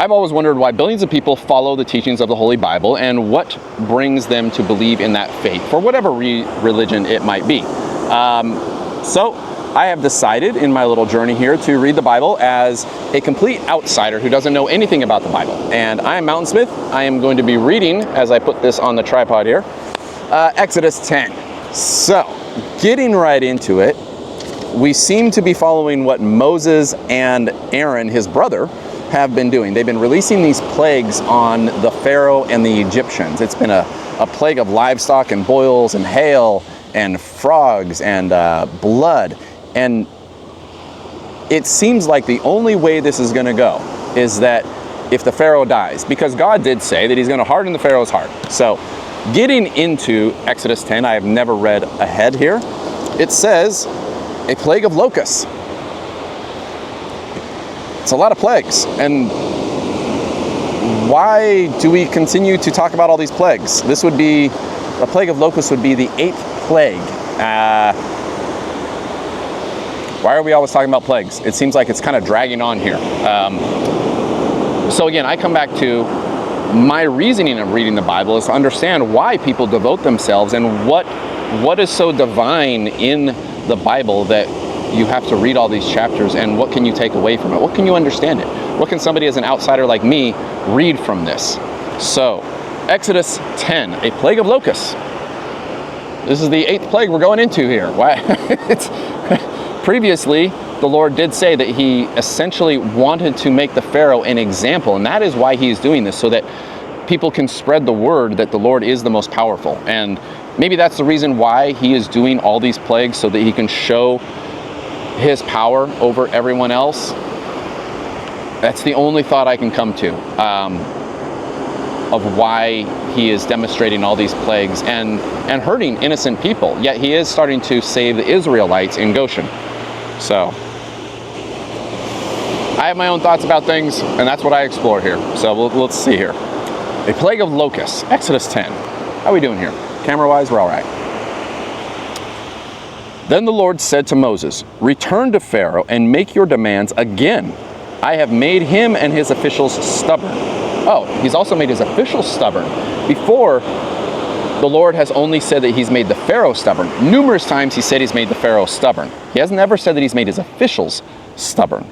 I've always wondered why billions of people follow the teachings of the Holy Bible and what brings them to believe in that faith, for whatever religion it might be. So I have decided in my little journey here to read the Bible as a complete outsider who doesn't know anything about the Bible. And I am Mountain Smith. I am going to be reading, as I put this on the tripod here, Exodus 10. So, getting right into it, we seem to be following what Moses and Aaron, his brother, have been doing. They've been releasing these plagues on the Pharaoh and the Egyptians. It's been a plague of livestock and boils and hail and frogs and blood. And it seems like the only way this is going to go is that if the Pharaoh dies, because God did say that he's going to harden the Pharaoh's heart. So getting into Exodus 10, I have never read ahead here. It says a plague of locusts. It's a lot of plagues. And why do we continue to talk about all these plagues? This would be, the plague of locusts would be the 8th plague. Why are we always talking about plagues? It seems like it's kind of dragging on here. So again, I come back to my reasoning of reading the Bible is to understand why people devote themselves and what is so divine in the Bible that you have to read all these chapters, and what can you take away from it? What can you understand it? What can somebody as an outsider like me read from this? So, Exodus 10, a plague of locusts. This is the 8th plague we're going into here. Why? Previously, the Lord did say that he essentially wanted to make the Pharaoh an example, and that is why he is doing this, so that people can spread the word that the Lord is the most powerful. And maybe that's the reason why he is doing all these plagues, so that he can show his power over everyone else. That's the only thought I can come to of why he is demonstrating all these plagues and hurting innocent people. Yet he is starting to save the Israelites in Goshen. So I have my own thoughts about things, and that's what I explore here. So let's see here. A plague of locusts, Exodus 10. How are we doing here? Camera-wise, we're all right. Then the Lord said to Moses, "Return to Pharaoh and make your demands again. I have made him and his officials stubborn." Oh, he's also made his officials stubborn. Before, the Lord has only said that he's made the Pharaoh stubborn. Numerous times he said he's made the Pharaoh stubborn. He has never said that he's made his officials stubborn.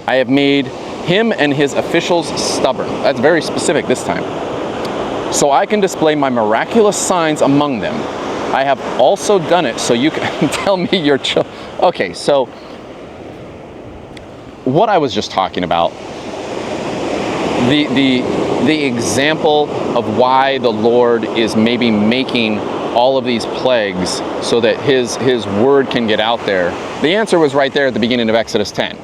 I have made him and his officials stubborn. That's very specific this time. So I can display my miraculous signs among them. I have also done it so you can tell me your children. Okay, so what I was just talking about, the example of why the Lord is maybe making all of these plagues so that his word can get out there. The answer was right there at the beginning of Exodus 10.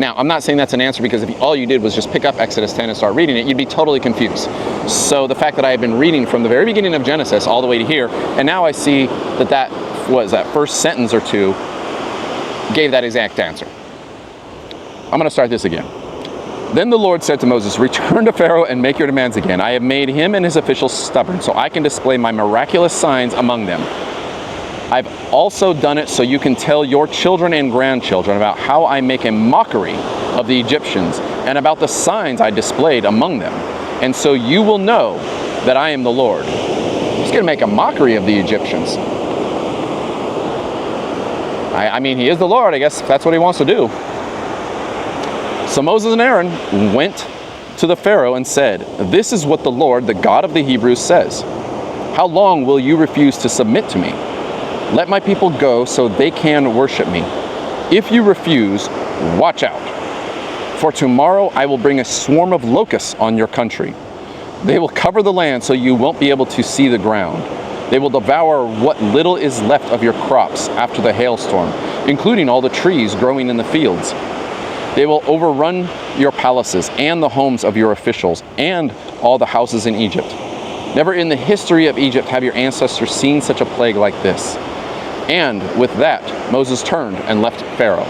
Now, I'm not saying that's an answer, because if all you did was just pick up Exodus 10 and start reading it, you'd be totally confused. So the fact that I have been reading from the very beginning of Genesis all the way to here, and now I see that first sentence or two gave that exact answer. I'm going to start this again. Then the Lord said to Moses, "Return to Pharaoh and make your demands again. I have made him and his officials stubborn, so I can display my miraculous signs among them. I've also done it so you can tell your children and grandchildren about how I make a mockery of the Egyptians and about the signs I displayed among them. And so you will know that I am the Lord." He's going to make a mockery of the Egyptians. I mean, he is the Lord. I guess that's what he wants to do. So Moses and Aaron went to the Pharaoh and said, "This is what the Lord, the God of the Hebrews, says. How long will you refuse to submit to me? Let my people go so they can worship me. If you refuse, watch out. For tomorrow I will bring a swarm of locusts on your country. They will cover the land so you won't be able to see the ground. They will devour what little is left of your crops after the hailstorm, including all the trees growing in the fields. They will overrun your palaces and the homes of your officials and all the houses in Egypt. Never in the history of Egypt have your ancestors seen such a plague like this." And with that, Moses turned and left Pharaoh.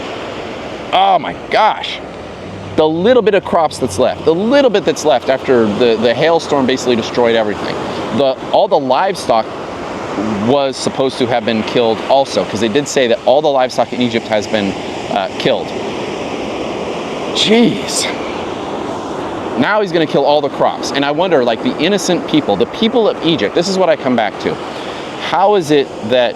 Oh my gosh. The little bit of crops that's left, the little bit that's left after the hailstorm basically destroyed everything. All the livestock was supposed to have been killed also, because they did say that all the livestock in Egypt has been killed. Jeez. Now he's going to kill all the crops. And I wonder, like, the innocent people, the people of Egypt, this is what I come back to. How is it that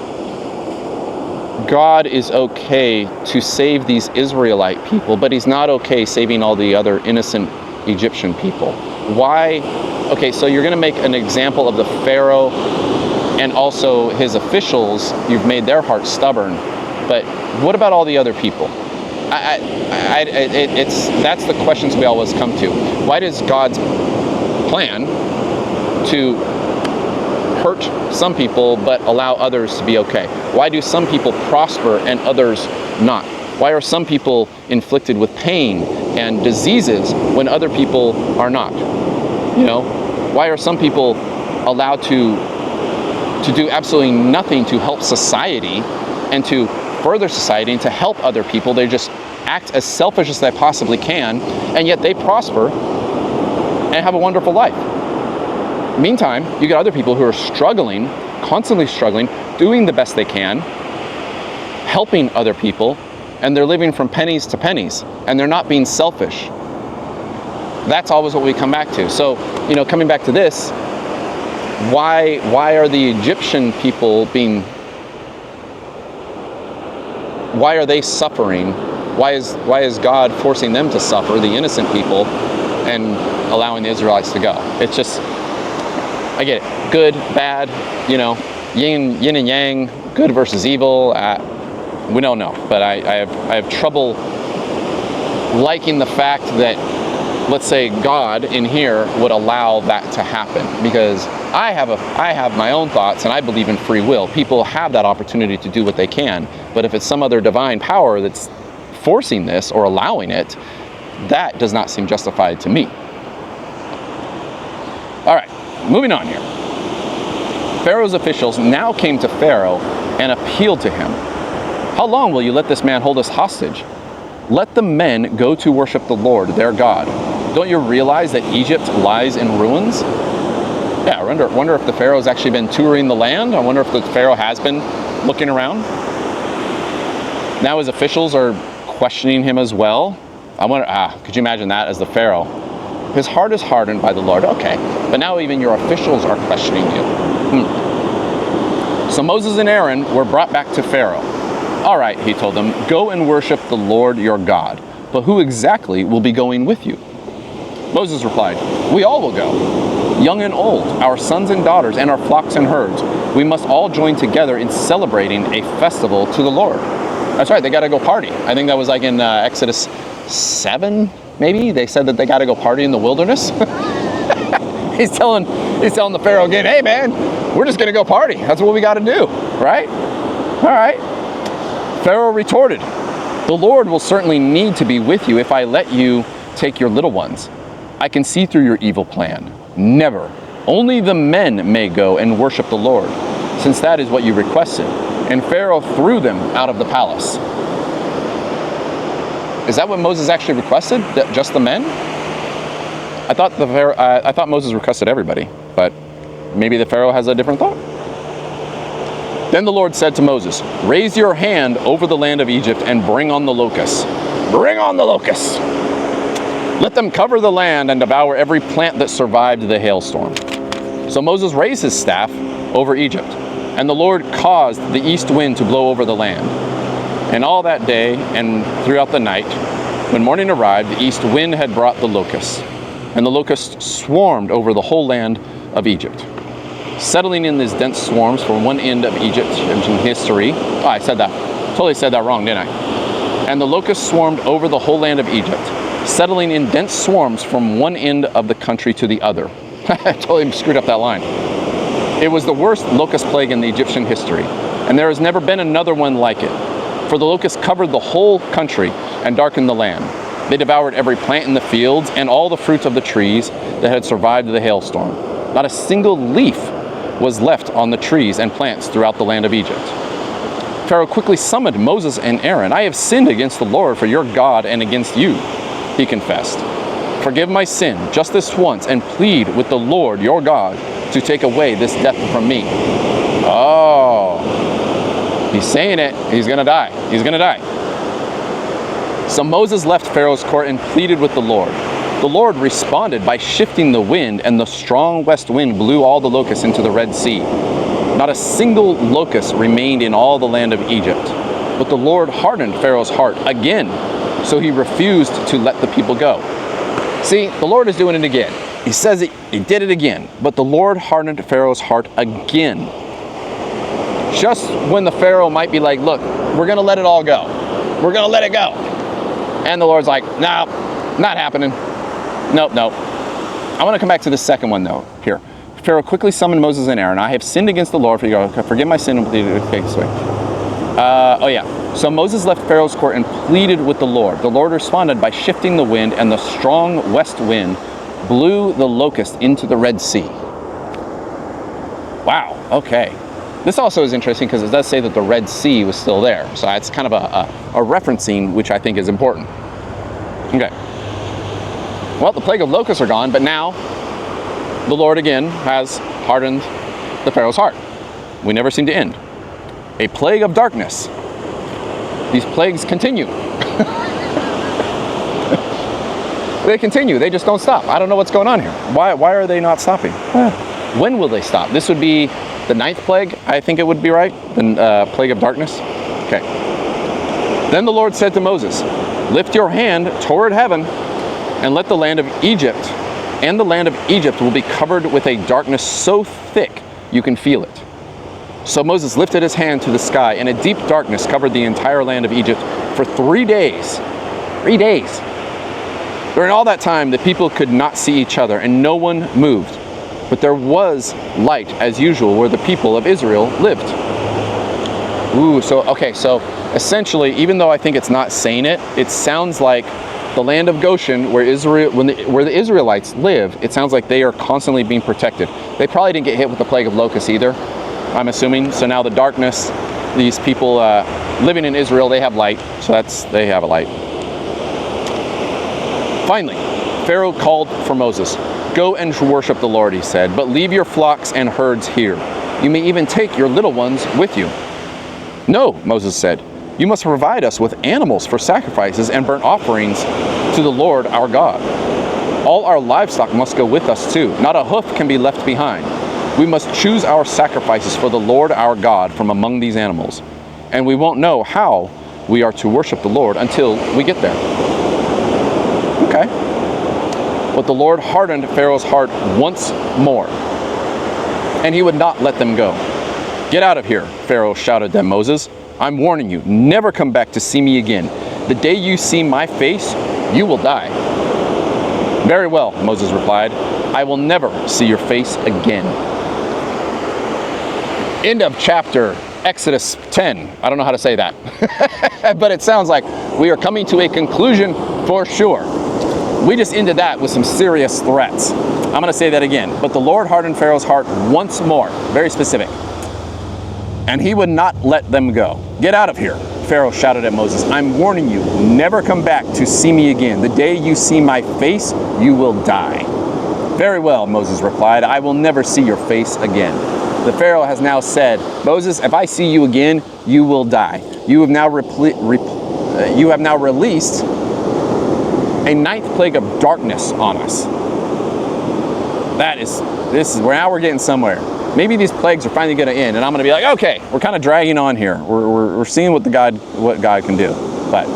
God is okay to save these Israelite people, but he's not okay saving all the other innocent Egyptian people? Why? Okay, so you're going to make an example of the Pharaoh and also his officials. You've made their hearts stubborn, but what about all the other people? That's the questions we always come to. Why does God's plan to hurt some people but allow others to be okay? Why do some people prosper and others not? Why are some people inflicted with pain and diseases when other people are not? You know, why are some people allowed to do absolutely nothing to help society and to further society and to help other people? They just act as selfish as they possibly can, and yet they prosper and have a wonderful life. Meantime, you get other people who are struggling, constantly struggling, doing the best they can, helping other people, and they're living from pennies to pennies, and they're not being selfish. That's always what we come back to. So, you know, coming back to this, why are the Egyptian people why are they suffering? Why is God forcing them to suffer, the innocent people, and allowing the Israelites to go? It's just, I get it. Good, bad, you know, yin and yang, good versus evil. We don't know, but I have trouble liking the fact that, let's say, God in here would allow that to happen, because I have my own thoughts and I believe in free will. People have that opportunity to do what they can, but if it's some other divine power that's forcing this or allowing it, that does not seem justified to me. All right, moving on here. Pharaoh's officials now came to Pharaoh and appealed to him. How long will you let this man hold us hostage? Let the men go to worship the Lord, their God. Don't you realize that Egypt lies in ruins? Yeah, I wonder if the Pharaoh's actually been touring the land. I wonder if the Pharaoh has been looking around. Now his officials are questioning him as well. I wonder, could you imagine that as the Pharaoh? His heart is hardened by the Lord. Okay, but now even your officials are questioning you. So Moses and Aaron were brought back to Pharaoh. All right, he told them, go and worship the Lord your God. But who exactly will be going with you? Moses replied, we all will go, young and old, our sons and daughters, and our flocks and herds. We must all join together in celebrating a festival to the Lord. That's right, they got to go party. I think that was like in Exodus 7, maybe? They said that they got to go party in the wilderness. He's telling the Pharaoh again, hey man, we're just going to go party. That's what we got to do, right? All right. Pharaoh retorted, the Lord will certainly need to be with you if I let you take your little ones. I can see through your evil plan. Never. Only the men may go and worship the Lord, since that is what you requested. And Pharaoh threw them out of the palace. Is that what Moses actually requested? Just the men? I thought Moses requested everybody, but maybe the Pharaoh has a different thought. Then the Lord said to Moses, raise your hand over the land of Egypt and bring on the locusts. Bring on the locusts. Let them cover the land and devour every plant that survived the hailstorm. So Moses raised his staff over Egypt, and the Lord caused the east wind to blow over the land. And all that day and throughout the night, when morning arrived, the east wind had brought the locusts, and the locusts swarmed over the whole land of Egypt, settling in these dense swarms from one end of Egyptian history. Oh, I totally said that wrong, didn't I? And the locusts swarmed over the whole land of Egypt, settling in dense swarms from one end of the country to the other. I totally screwed up that line. It was the worst locust plague in the Egyptian history, and there has never been another one like it. For the locusts covered the whole country and darkened the land. They devoured every plant in the fields and all the fruits of the trees that had survived the hailstorm. Not a single leaf was left on the trees and plants throughout the land of Egypt. Pharaoh quickly summoned Moses and Aaron. I have sinned against the Lord for your God and against you, he confessed. Forgive my sin just this once and plead with the Lord your God to take away this death from me. Oh, he's saying it. He's going to die. He's going to die. So Moses left Pharaoh's court and pleaded with the Lord. The Lord responded by shifting the wind, and the strong west wind blew all the locusts into the Red Sea. Not a single locust remained in all the land of Egypt. But the Lord hardened Pharaoh's heart again, so he refused to let the people go. See, the Lord is doing it again. He says he did it again, but the Lord hardened Pharaoh's heart again. Just when the Pharaoh might be like, look, we're going to let it all go. We're going to let it go. And the Lord's like, no, not happening. Nope. I want to come back to the second one, though, here. Pharaoh quickly summoned Moses and Aaron. I have sinned against the Lord. Forgive my sin. So Moses left Pharaoh's court and pleaded with the Lord. The Lord responded by shifting the wind, and the strong west wind blew the locust into the Red Sea. Wow, okay. This also is interesting because it does say that the Red Sea was still there. So it's kind of a referencing, which I think is important. Okay. Well, the plague of locusts are gone, but now the Lord again has hardened the Pharaoh's heart. We never seem to end. A plague of darkness. These plagues continue. They continue. They just don't stop. I don't know what's going on here. Why are they not stopping? When will they stop? This would be the 9th plague, I think it would be right. The plague of darkness. Okay. Then the Lord said to Moses, lift your hand toward heaven and let the land of Egypt, and the land of Egypt will be covered with a darkness so thick you can feel it. So Moses lifted his hand to the sky, and a deep darkness covered the entire land of Egypt for 3 days. 3 days. During all that time, the people could not see each other, and no one moved. But there was light, as usual, where the people of Israel lived. So essentially, even though I think it's not saying it, it sounds like the land of Goshen, where the Israelites live, it sounds like they are constantly being protected. They probably didn't get hit with the plague of locusts either, I'm assuming. So now the darkness, these people living in Israel, they have light. So they have a light. Finally, Pharaoh called for Moses. Go and worship the Lord, he said, but leave your flocks and herds here. You may even take your little ones with you. No, Moses said. You must provide us with animals for sacrifices and burnt offerings to the Lord our God. All our livestock must go with us too. Not a hoof can be left behind. We must choose our sacrifices for the Lord our God from among these animals. And we won't know how we are to worship the Lord until we get there. Okay. But the Lord hardened Pharaoh's heart once more, and he would not let them go. Get out of here, Pharaoh shouted at Moses. I'm warning you, never come back to see me again. The day you see my face, you will die. Very well, Moses replied. I will never see your face again. End of chapter, Exodus 10. I don't know how to say that. But it sounds like we are coming to a conclusion for sure. We just ended that with some serious threats. I'm going to say that again. But the Lord hardened Pharaoh's heart once more. Very specific. And he would not let them go. Get out of here, Pharaoh shouted at Moses. I'm warning you, never come back to see me again. The day you see my face, you will die. Very well, Moses replied. I will never see your face again. The Pharaoh has now said, Moses, if I see you again, you will die. You have now released a 9th plague of darkness on us. This is where now we're getting somewhere. Maybe these plagues are finally going to end, and I'm going to be like, okay, we're kind of dragging on here. We're seeing what God can do. But